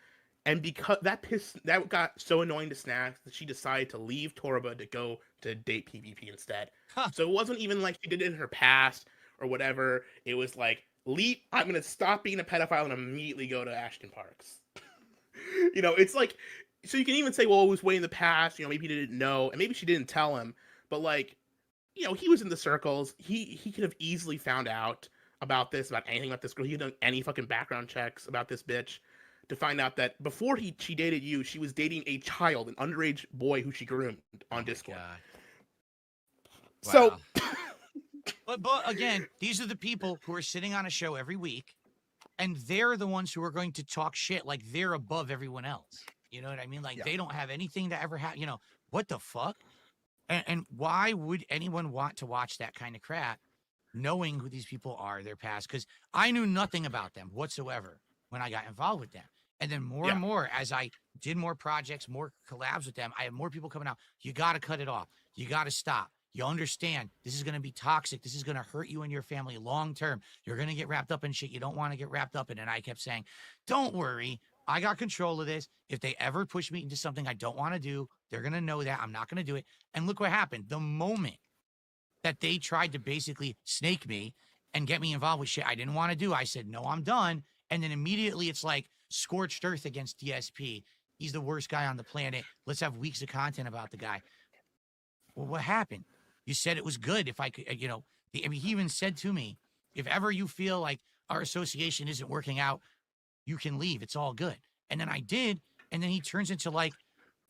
Speaker 4: And because that got so annoying to Snacks that she decided to leave Torba to go to date PPP instead.
Speaker 3: Huh.
Speaker 4: So it wasn't even like she did it in her past or whatever. It was like, I'm gonna stop being a pedophile and immediately go to Ashton Parks. It's like, so you can even say, well, it was way in the past. Maybe he didn't know, and maybe she didn't tell him. But like, he was in the circles. He could have easily found out about anything about this girl. He had done any fucking background checks about this bitch to find out that before she dated you, she was dating a child, an underage boy who she groomed on Discord.
Speaker 3: Wow.
Speaker 4: So,
Speaker 3: but again, these are the people who are sitting on a show every week, and they're the ones who are going to talk shit like they're above everyone else. You know what I mean? Like they don't have anything to ever have. What the fuck? And why would anyone want to watch that kind of crap, knowing who these people are, their past? Because I knew nothing about them whatsoever when I got involved with them. And then more and more, as I did more projects, more collabs with them, I have more people coming out. You got to cut it off. You got to stop. You understand this is going to be toxic. This is going to hurt you and your family long term. You're going to get wrapped up in shit you don't want to get wrapped up in. And I kept saying, don't worry. I got control of this. If they ever push me into something I don't want to do, they're going to know that. I'm not going to do it. And look what happened. The moment that they tried to basically snake me and get me involved with shit I didn't want to do, I said, no, I'm done. And then immediately it's like scorched earth against DSP. He's the worst guy on the planet. Let's have weeks of content about the guy. Well, what happened? You said it was good. If I could, he even said to me, if ever you feel like our association isn't working out, you can leave. It's all good. And then I did. And then he turns into like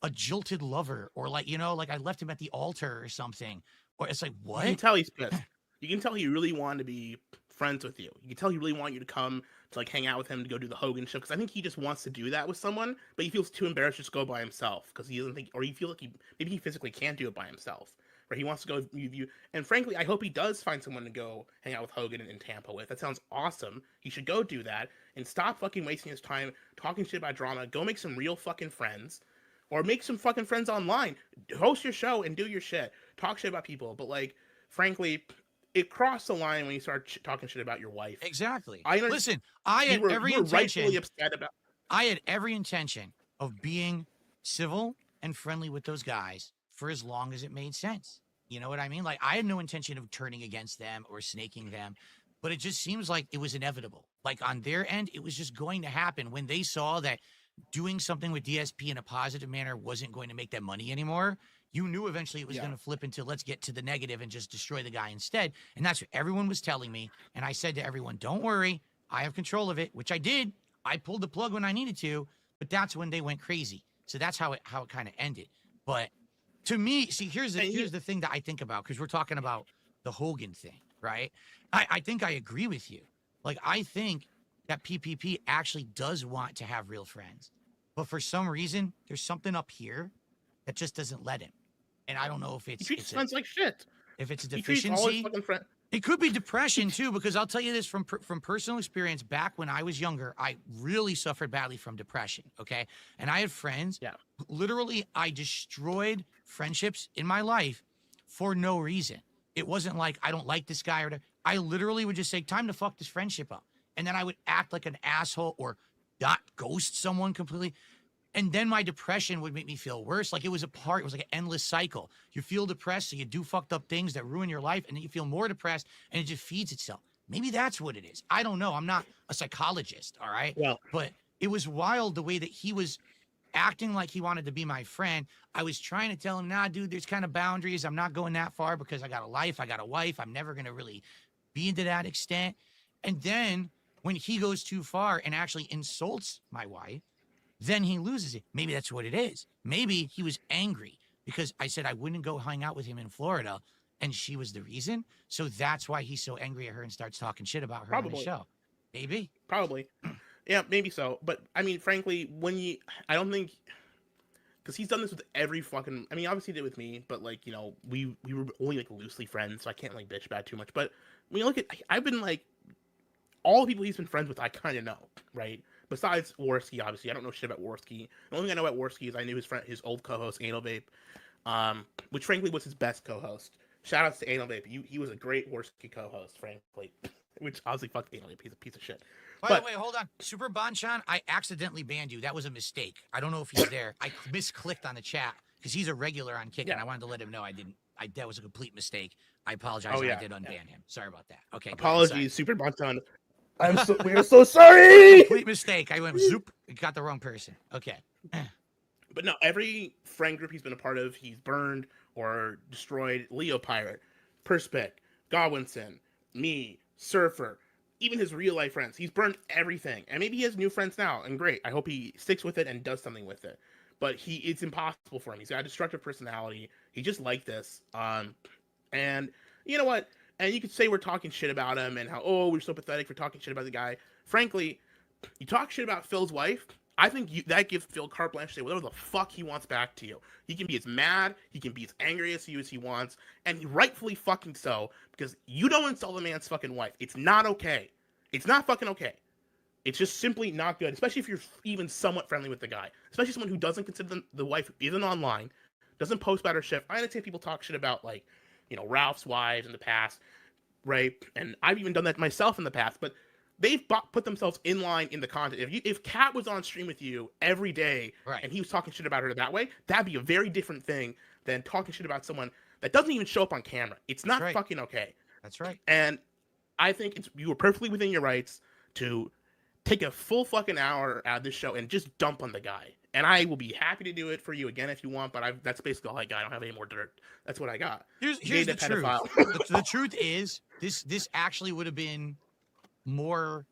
Speaker 3: a jilted lover, or like, like I left him at the altar or something. Or it's like, what?
Speaker 4: You can tell he's pissed. You can tell he really wanted to be friends with you. You can tell he really wanted you to come to like hang out with him to go do the Hogan show. Because I think he just wants to do that with someone, but he feels too embarrassed to just go by himself because he doesn't think, or he feels like maybe he physically can't do it by himself. Or he wants to go with you. And frankly, I hope he does find someone to go hang out with Hogan in Tampa with. That sounds awesome. He should go do that and stop fucking wasting his time talking shit about drama. Go make some real fucking friends. Or make some fucking friends online. Host your show and do your shit. Talk shit about people. But like, frankly, it crossed the line when you start talking shit about your wife.
Speaker 3: Exactly.
Speaker 4: Listen,
Speaker 3: I had every intention.
Speaker 4: Rightfully upset about.
Speaker 3: I had every intention of being civil and friendly with those guys for as long as it made sense. You know what I mean? Like, I had no intention of turning against them or snaking them, but it just seems like it was inevitable. Like on their end, it was just going to happen when they saw that doing something with DSP in a positive manner wasn't going to make them money anymore. You knew eventually it was going to flip into let's get to the negative and just destroy the guy instead. And that's what everyone was telling me. And I said to everyone, don't worry, I have control of it, which I did. I pulled the plug when I needed to, but that's when they went crazy. So that's how it kind of ended. But to me, see, here's the thing that I think about, because we're talking about the Hogan thing, right? I think I agree with you. Like, I think that PPP actually does want to have real friends. But for some reason, there's something up here that just doesn't let him. And I don't know if it's...
Speaker 4: He treats friends like shit.
Speaker 3: If it's a
Speaker 4: He treats all his
Speaker 3: deficiency.
Speaker 4: fucking friends.
Speaker 3: It could be depression too, because I'll tell you this from personal experience. Back when I was younger, I really suffered badly from depression. Okay, and I had friends.
Speaker 4: Yeah.
Speaker 3: Literally, I destroyed friendships in my life for no reason. It wasn't like I don't like this guy or whatever. I literally would just say, "Time to fuck this friendship up," and then I would act like an asshole or not ghost someone completely. And then my depression would make me feel worse. Like it was like an endless cycle. You feel depressed, so you do fucked up things that ruin your life, and then you feel more depressed, and it just feeds itself. Maybe that's what it is. I don't know. I'm not a psychologist, all right?
Speaker 4: Well,
Speaker 3: but it was wild the way that he was acting like he wanted to be my friend. I was trying to tell him, nah, dude, there's kind of boundaries. I'm not going that far because I got a life. I got a wife. I'm never going to really be to that extent. And then when he goes too far and actually insults my wife, then he loses it. Maybe that's what it is. Maybe he was angry because I said I wouldn't go hang out with him in Florida, and she was the reason. So that's why he's so angry at her and starts talking shit about her on the show. Maybe.
Speaker 4: Probably. Yeah, maybe so. But I mean, frankly, I don't think because he's done this with every fucking. I mean, obviously he did it with me, but like we were only like loosely friends, so I can't like bitch about it too much. But when you look at, I've been like all the people he's been friends with, I kind of know, right? Besides Warski, obviously, I don't know shit about Warski. The only thing I know about Warski is I knew his old co-host Anal Vape, which frankly was his best co-host. Shout outs to Anal Vape. He was a great Warski co-host, frankly. Which obviously fuck Anal Vape. He's a piece of shit.
Speaker 3: By the way, hold on. Super Bonchan, I accidentally banned you. That was a mistake. I don't know if he's there. I misclicked on the chat because he's a regular on Kick, and I wanted to let him know I didn't. That was a complete mistake. I apologize. I did unban him. Sorry about that. Okay.
Speaker 4: Apologies, Super Bonchan. We are so sorry.
Speaker 3: Complete mistake. I went zoop. Got the wrong person. Okay.
Speaker 4: But no, every friend group he's been a part of, he's burned or destroyed. Leo Pirate, Perspec, Godwinson, me, Surfer, even his real life friends. He's burned everything. And maybe he has new friends now, and great. I hope he sticks with it and does something with it. But it's impossible for him. He's got a destructive personality. He just like this. And you know what? And you could say we're talking shit about him and how, we're so pathetic for talking shit about the guy. Frankly, you talk shit about Phil's wife, I think that gives Phil carte blanche to say whatever the fuck he wants back to you. He can be as mad, he can be as angry as he wants, and rightfully fucking so, because you don't insult a man's fucking wife. It's not okay. It's not fucking okay. It's just simply not good, especially if you're even somewhat friendly with the guy. Especially someone who doesn't consider the wife even online, doesn't post about her shit. I understand people talk shit about, like, Ralph's wives in the past, right? And I've even done that myself in the past, but they've put themselves in line in the content. If Kat was on stream with you every day, and he was talking shit about her that way, that'd be a very different thing than talking shit about someone that doesn't even show up on camera. It's not fucking okay.
Speaker 3: That's right.
Speaker 4: And I think you were perfectly within your rights to take a full fucking hour out of this show and just dump on the guy. And I will be happy to do it for you again if you want, but that's basically all I got. I don't have any more dirt. That's what I got.
Speaker 3: Here's the truth. The truth is, this actually would have been more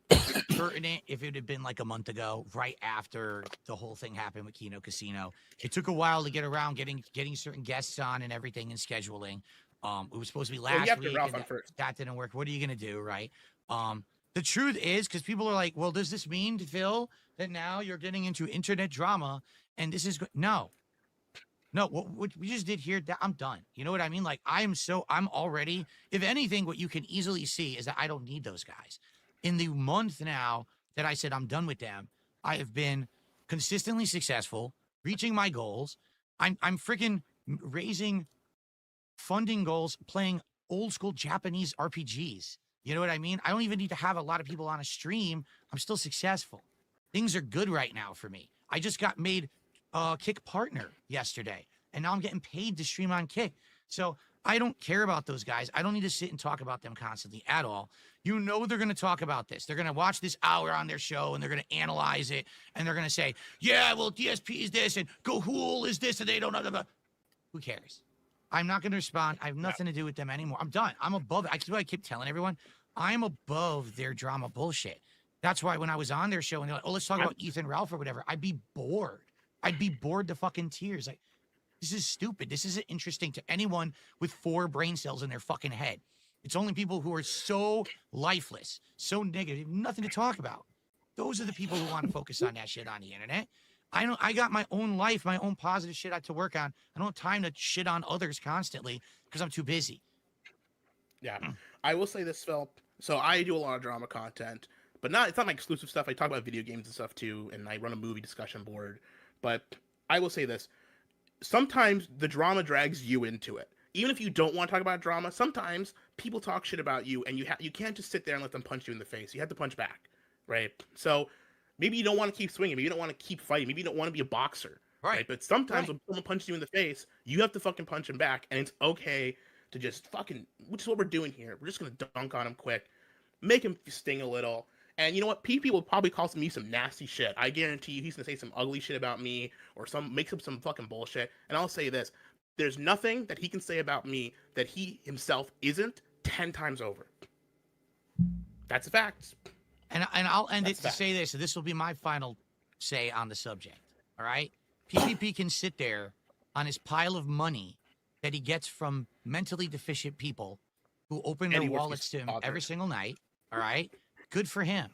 Speaker 3: pertinent if it had been like a month ago, right after the whole thing happened with Kino Casino. It took a while to get around getting certain guests on and everything and scheduling. It was supposed to be last week, and that didn't work. What are you gonna do, right? The truth is, because people are like, well, does this mean, Phil, that now you're getting into internet drama and this is no, what we just did here, I'm done. You know what I mean? Like, I'm already, if anything, what you can easily see is that I don't need those guys. In the month now that I said I'm done with them, I have been consistently successful, reaching my goals. I'm freaking raising funding goals, playing old school Japanese RPGs. You know what I mean? I don't even need to have a lot of people on a stream. I'm still successful. Things are good right now for me. I just got made a Kick partner yesterday, and now I'm getting paid to stream on Kick. So I don't care about those guys. I don't need to sit and talk about them constantly at all. You know they're going to talk about this. They're going to watch this hour on their show, and they're going to analyze it, and they're going to say, yeah, well, DSP is this, and Gahul is this, and they don't know. Who cares? I'm not going to respond. I have nothing to do with them anymore. I'm done. I'm above it. I keep telling everyone, I'm above their drama bullshit. That's why when I was on their show and they're like, oh, let's talk about Ethan Ralph or whatever, I'd be bored. I'd be bored to fucking tears. Like, this is stupid. This isn't interesting to anyone with 4 brain cells in their fucking head. It's only people who are so lifeless, so negative, nothing to talk about. Those are the people who want to focus on that shit on the internet. I got my own life, my own positive shit I have to work on. I don't have time to shit on others constantly because I'm too busy.
Speaker 4: Yeah. I will say this, Phil. So I do a lot of drama content, but it's not my exclusive stuff. I talk about video games and stuff too, and I run a movie discussion board. But I will say this. Sometimes the drama drags you into it. Even if you don't want to talk about drama, sometimes people talk shit about you, and you can't just sit there and let them punch you in the face. You have to punch back, right? So maybe you don't want to keep swinging. Maybe you don't want to keep fighting. Maybe you don't want to be a boxer, right? But sometimes when someone punches you in the face, you have to fucking punch them back, and it's okay to just fucking, which is what we're doing here. We're just going to dunk on him quick, make him sting a little. And you know what? PP will probably call me some nasty shit. I guarantee you he's going to say some ugly shit about me or make up some fucking bullshit. And I'll say this. There's nothing that he can say about me that he himself isn't 10 times over. That's a fact.
Speaker 3: And I'll end it to say this. So this will be my final say on the subject. All right? PPP can sit there on his pile of money that he gets from mentally deficient people who open their wallets to him every single night. All right? Good for him.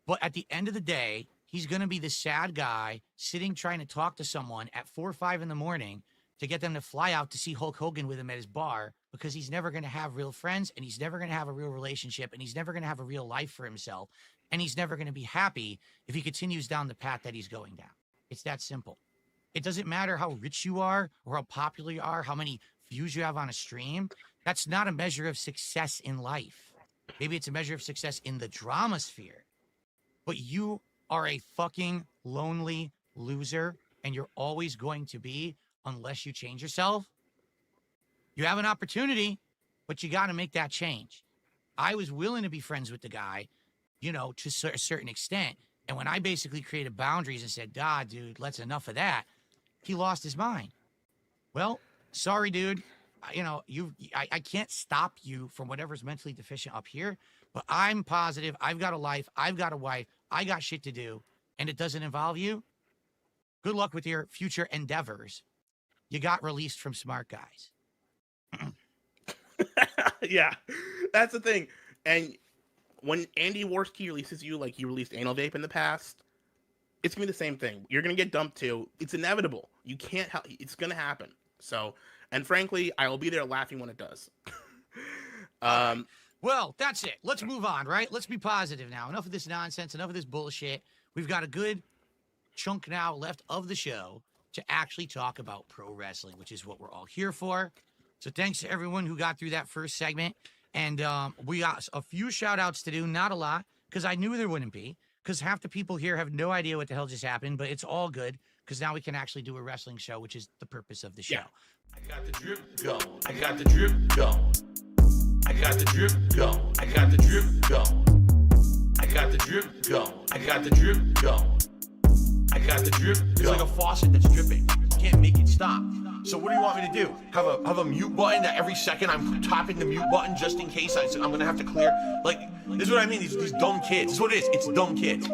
Speaker 3: But at the end of the day, he's going to be the sad guy sitting trying to talk to someone at 4 or 5 in the morning to get them to fly out to see Hulk Hogan with him at his bar, because he's never going to have real friends, and he's never going to have a real relationship, and he's never going to have a real life for himself, and he's never going to be happy if he continues down the path that he's going down. It's that simple. It doesn't matter how rich you are or how popular you are, how many views you have on a stream. That's not a measure of success in life. Maybe it's a measure of success in the drama sphere, but you are a fucking lonely loser, and you're always going to be unless you change yourself. You have an opportunity, but you got to make that change. I was willing to be friends with the guy, you know, to a certain extent. And when I basically created boundaries and said, dude, let's enough of that, he lost his mind. Well, sorry, dude. You know, I can't stop you from whatever's mentally deficient up here, but I'm positive. I've got a life. I've got a wife. I got shit to do, and it doesn't involve you. Good luck with your future endeavors. You got released from smart guys.
Speaker 4: Yeah, that's the thing. And when Andy Worski releases you, like he released Anal Vape in the past, it's gonna be the same thing. You're gonna get dumped too. It's inevitable. You can't help. It's gonna happen. So, and frankly, I will be there laughing when it does.
Speaker 3: Well, that's it. Let's move on, right? Let's be positive now. Enough of this nonsense. Enough of this bullshit. We've got a good chunk now left of the show to actually talk about pro wrestling, which is what we're all here for. So thanks to everyone who got through that first segment. And we got a few shout outs to do, not a lot, because I knew there wouldn't be, because half the people here have no idea what the hell just happened, but it's all good, because now we can actually do a wrestling show, which is the purpose of the show.
Speaker 4: Yeah.
Speaker 1: I got the drip going. I got the drip going. I got the drip going. I got the drip going. I got the drip going. I got the drip going. I got the drip going.
Speaker 5: It's like a faucet that's dripping. You can't make it stop. So what do you want me to do? Have a mute button that every second I'm tapping the mute button just in case I'm gonna have to clear? Like, this is what I mean. These dumb kids. This is what it is. It's dumb kids.